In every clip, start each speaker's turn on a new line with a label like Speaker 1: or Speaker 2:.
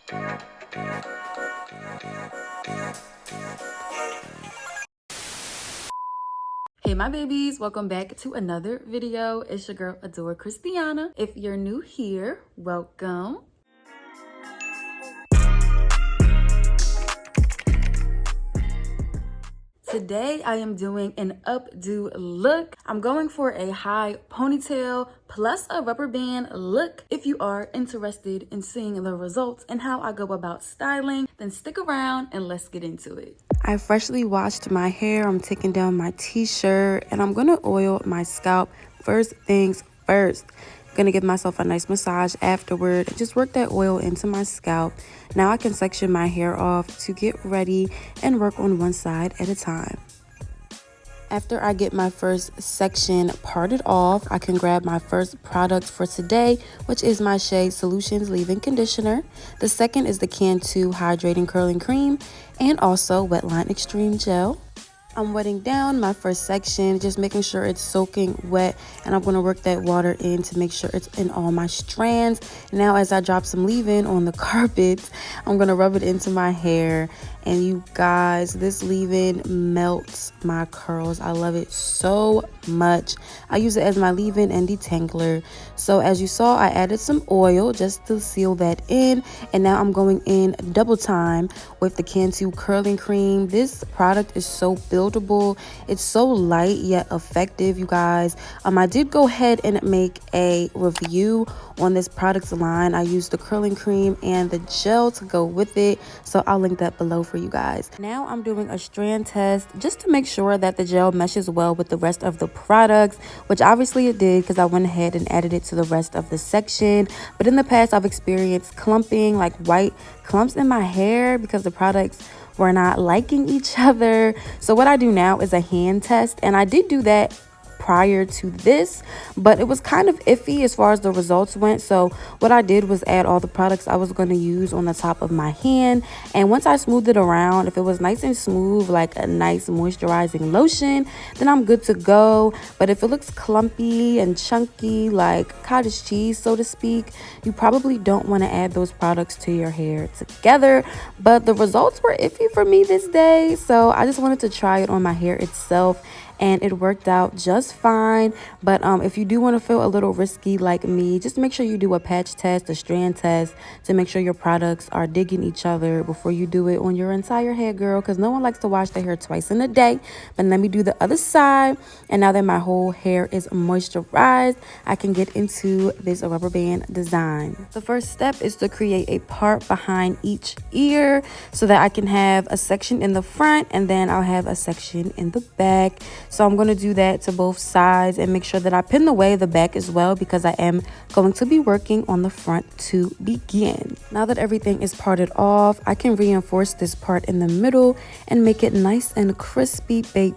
Speaker 1: Hey my babies, welcome back to another video. It's your girl adorekristiana. If you're new here, welcome. Today I am doing an updo look. I'm going for a high ponytail plus a rubber band look. If you are interested in seeing the results and how I go about styling, then stick around and let's get into it. I freshly washed my hair. I'm taking down my t-shirt and I'm gonna oil my scalp. First things first. Gonna give myself a nice massage afterward and just work that oil into my scalp. Now I can section my hair off to get ready and work on one side at a time. After I get my first section parted off, I can grab my first product for today, which is my Shea Solutions Leave-In Conditioner. The second is the Cantu Hydrating Curling Cream and also Wetline Xtreme Gel. I'm wetting down my first section, just making sure it's soaking wet, and I'm going to work that water in to make sure it's in all my strands. Now as I drop some leave-in on the carpet, I'm going to rub it into my hair. And you guys, this leave-in melts my curls. I love it so much. I use it as my leave-in and detangler. So as you saw, I added some oil just to seal that in. And now I'm going in double time with the Cantu curling cream. This product is so buildable. It's so light yet effective, you guys. I did go ahead and make a review on this product line. I used the curling cream and the gel to go with it. So I'll link that below for you guys. Now I'm doing a strand test just to make sure that the gel meshes well with the rest of the products, which obviously it did because I went ahead and added it to the rest of the section. But in the past, I've experienced clumping, like white clumps in my hair because the products were not liking each other. So what I do now is a hand test, and I did do that prior to this, but it was kind of iffy as far as the results went. So what I did was add all the products I was going to use on the top of my hand, and once I smoothed it around, if it was nice and smooth like a nice moisturizing lotion, then I'm good to go. But if it looks clumpy and chunky like cottage cheese, so to speak, you probably don't want to add those products to your hair together. But the results were iffy for me this day, so I just wanted to try it on my hair itself, and it worked out just fine. But if you do want to feel a little risky like me, just make sure you do a patch test, a strand test, to make sure your products are digging each other before you do it on your entire hair, girl, because no one likes to wash their hair twice in a day. But let me do the other side, and now that my whole hair is moisturized, I can get into this rubber band design. The first step is to create a part behind each ear so that I can have a section in the front and then I'll have a section in the back. So I'm going to do that to both sides and make sure that I pin away the back as well, because I am going to be working on the front to begin. Now that everything is parted off, I can reinforce this part in the middle and make it nice and crispy, baby.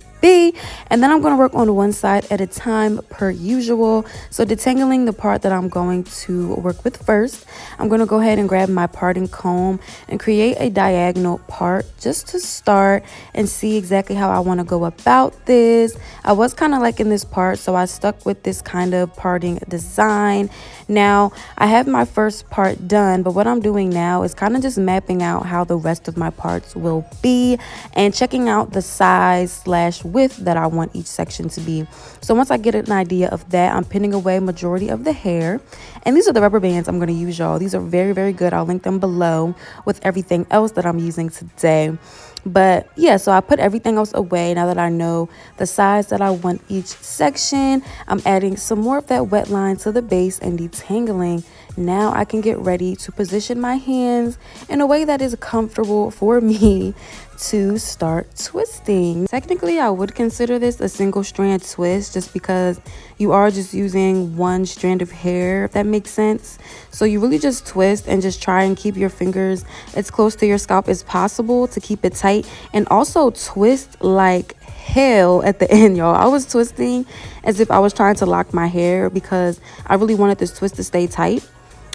Speaker 1: And then I'm going to work on one side at a time per usual. So detangling the part that I'm going to work with first, I'm going to go ahead and grab my parting comb and create a diagonal part just to start and see exactly how I want to go about this. I was kind of liking this part, so I stuck with this kind of parting design. Now I have my first part done, but what I'm doing now is kind of just mapping out how the rest of my parts will be and checking out the size / width that I want each section to be. So once I get an idea of that, I'm pinning away majority of the hair. And these are the rubber bands I'm going to use, y'all. These are very, very good. I'll link them below with everything else that I'm using today. But yeah, so I put everything else away. Now that I know the size that I want each section, I'm adding some more of that wet line to the base and detangling. Now I can get ready to position my hands in a way that is comfortable for me to start twisting. Technically, I would consider this a single strand twist just because you are just using one strand of hair, if that makes sense. So you really just twist and just try and keep your fingers as close to your scalp as possible to keep it tight, and also twist like hell at the end, y'all. I was twisting as if I was trying to lock my hair because I really wanted this twist to stay tight.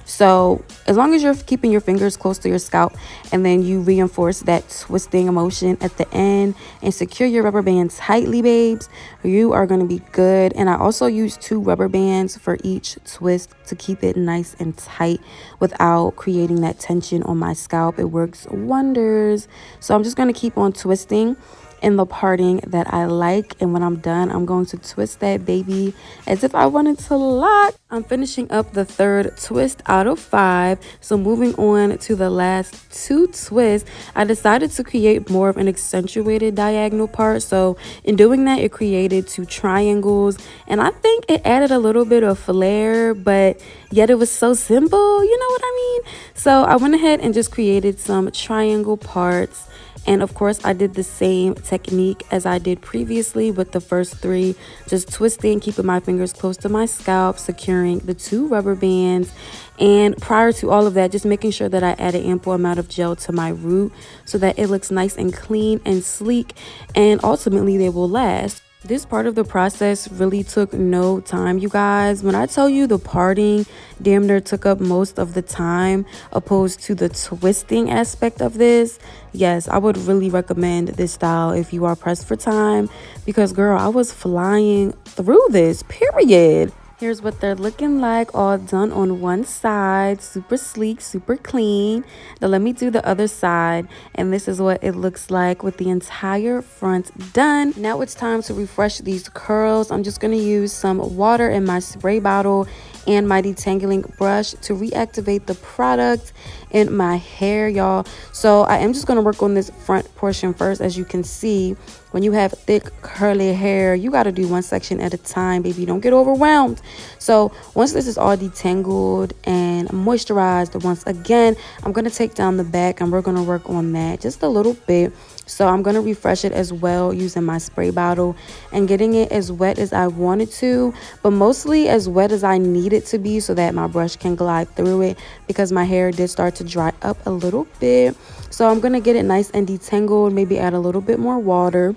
Speaker 1: So as long as you're keeping your fingers close to your scalp and then you reinforce that twisting motion at the end and secure your rubber band tightly, babes, you are going to be good. And I also use 2 rubber bands for each twist to keep it nice and tight without creating that tension on my scalp. It works wonders. So I'm just going to keep on twisting in the parting that I like, and when I'm done, I'm going to twist that baby as if I wanted to lock. I'm finishing up the 3rd twist out of 5. So moving on to the last 2 twists, I decided to create more of an accentuated diagonal part. So in doing that, it created 2 triangles, and I think it added a little bit of flair, but yet it was so simple, you know what I mean? So I went ahead and just created some triangle parts. And of course, I did the same technique as I did previously with the first 3, just twisting, keeping my fingers close to my scalp, securing the 2 rubber bands. And prior to all of that, just making sure that I add an ample amount of gel to my root so that it looks nice and clean and sleek, and ultimately they will last. This part of the process really took no time, you guys. When I tell you the parting damn near took up most of the time opposed to the twisting aspect of this, yes, I would really recommend this style if you are pressed for time, because girl, I was flying through this, period. Here's what they're looking like, all done on one side, super sleek, super clean. Now let me do the other side, and this is what it looks like with the entire front done. Now it's time to refresh these curls. I'm just gonna use some water in my spray bottle and my detangling brush to reactivate the product in my hair, y'all. So I am just gonna work on this front portion first. As you can see, when you have thick curly hair, you got to do one section at a time, baby. Don't get overwhelmed. So once this is all detangled and moisturized once again, I'm going to take down the back and we're going to work on that just a little bit. So I'm going to refresh it as well using my spray bottle and getting it as wet as I wanted to, but mostly as wet as I need it to be so that my brush can glide through it, because my hair did start to dry up a little bit. So I'm going to get it nice and detangled, maybe add a little bit more water,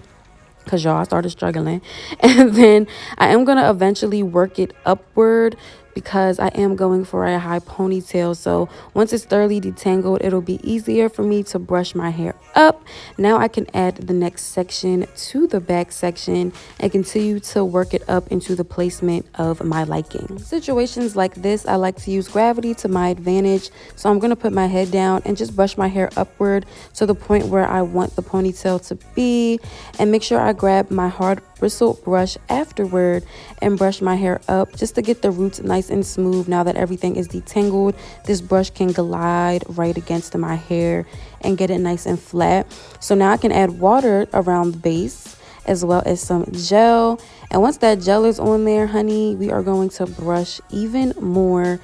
Speaker 1: because y'all, I started struggling. And then I am going to eventually work it upward, because I am going for a high ponytail. So once it's thoroughly detangled, it'll be easier for me to brush my hair up. Now I can add the next section to the back section and continue to work it up into the placement of my liking. Situations like this, I like to use gravity to my advantage. So I'm going to put my head down and just brush my hair upward to the point where I want the ponytail to be, and make sure I grab my hard bristle brush afterward and brush my hair up just to get the roots nice and smooth. Now that everything is detangled, this brush can glide right against my hair and get it nice and flat. So now I can add water around the base as well as some gel, and once that gel is on there, honey, we are going to brush even more.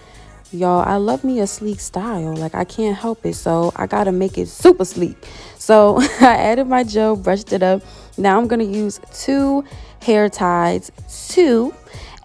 Speaker 1: Y'all, I love me a sleek style, like I can't help it, so I gotta make it super sleek. So I added my gel, brushed it up. Now I'm gonna use 2 hair ties,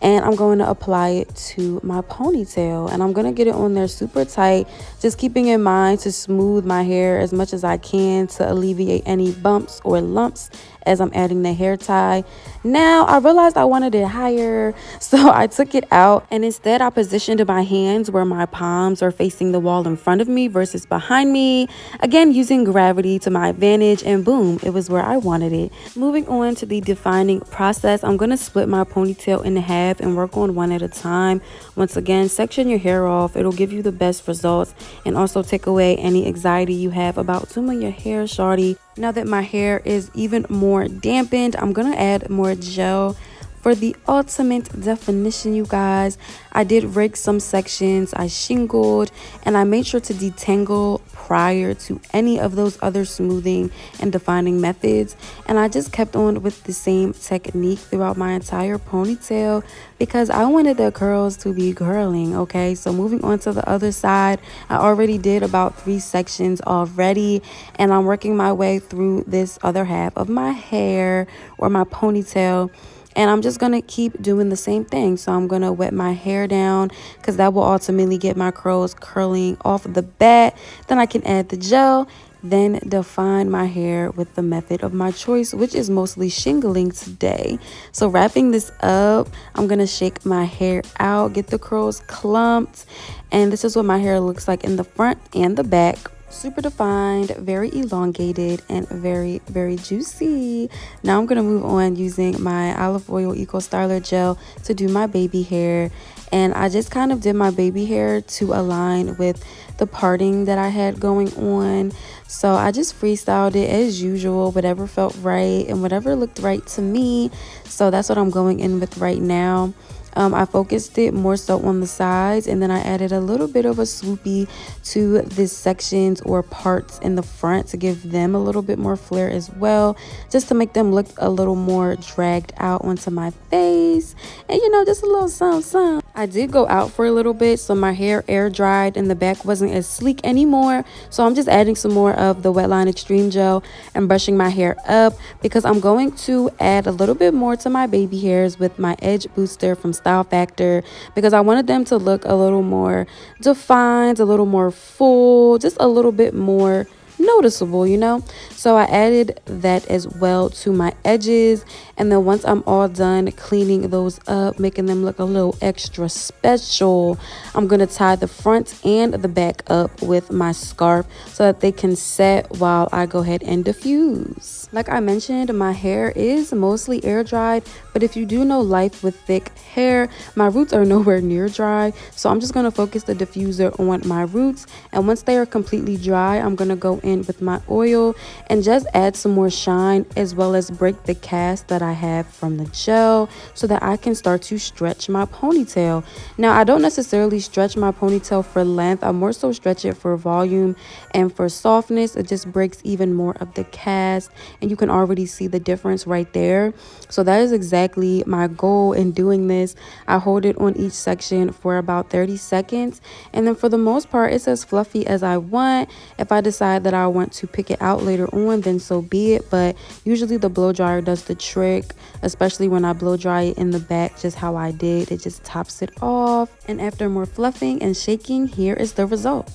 Speaker 1: and I'm going to apply it to my ponytail, and I'm going to get it on there super tight, just keeping in mind to smooth my hair as much as I can to alleviate any bumps or lumps as I'm adding the hair tie. Now I realized I wanted it higher, so I took it out, and instead I positioned my hands where my palms are facing the wall in front of me versus behind me, again using gravity to my advantage, and boom, it was where I wanted it. Moving on to the defining process, I'm going to split my ponytail in half and work on one at a time. Once again, section your hair off. It'll give you the best results and also take away any anxiety you have about doing your hair, shawty. Now that my hair is even more dampened, I'm gonna add more gel for the ultimate definition, you guys. I did rake some sections, I shingled, and I made sure to detangle prior to any of those other smoothing and defining methods. And I just kept on with the same technique throughout my entire ponytail because I wanted the curls to be curling, okay? So moving on to the other side, I already did about 3 sections already, and I'm working my way through this other half of my hair or my ponytail. And I'm just going to keep doing the same thing. So I'm going to wet my hair down because that will ultimately get my curls curling off the bat. Then I can add the gel. Then define my hair with the method of my choice, which is mostly shingling today. So wrapping this up, I'm going to shake my hair out, get the curls clumped. And this is what my hair looks like in the front and the back. Super defined, very elongated, and very, very juicy. Now I'm going to move on using my olive oil eco styler gel to do my baby hair. And I just kind of did my baby hair to align with the parting that I had going on. So I just freestyled it as usual, whatever felt right and whatever looked right to me. So that's what I'm going in with right now. I focused it more so on the sides, and then I added a little bit of a swoopy to the sections or parts in the front to give them a little bit more flair as well, just to make them look a little more dragged out onto my face. And you know, just a little something. I did go out for a little bit, so my hair air dried and the back wasn't as sleek anymore. So I'm just adding some more of the Wetline Xtreme gel and brushing my hair up because I'm going to add a little bit more to my baby hairs with my edge booster from Style Factor, because I wanted them to look a little more defined, a little more full, just a little bit more noticeable, you know. So I added that as well to my edges, and then once I'm all done cleaning those up, making them look a little extra special, I'm gonna tie the front and the back up with my scarf so that they can set while I go ahead and diffuse. Like I mentioned, my hair is mostly air dried, but if you do know life with thick hair, my roots are nowhere near dry. So I'm just gonna focus the diffuser on my roots, and once they are completely dry, I'm gonna go in with my oil and just add some more shine, as well as break the cast that I have from the gel so that I can start to stretch my ponytail. Now, I don't necessarily stretch my ponytail for length. I more so stretch it for volume and for softness. It just breaks even more of the cast, and you can already see the difference right there. So that is exactly my goal in doing this. I hold it on each section for about 30 seconds, and then for the most part, it's as fluffy as I want. If I decide that I want to pick it out later on, then so be it, but usually the blow dryer does the trick, especially when I blow dry it in the back, just how I did. It just tops it off, and after more fluffing and shaking, here is the result.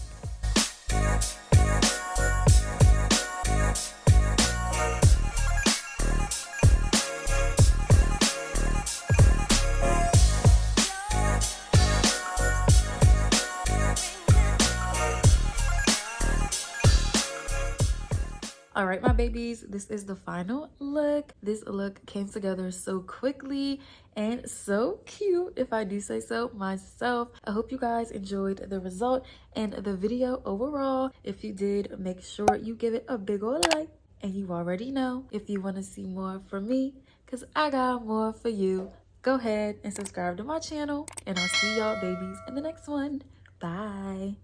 Speaker 1: All right, my babies, this is the final look. This look came together so quickly and so cute, if I do say so myself. I hope you guys enjoyed the result and the video overall. If you did, make sure you give it a big ol' like. And you already know, if you want to see more from me, because I got more for you, go ahead and subscribe to my channel. And I'll see y'all babies in the next one. Bye.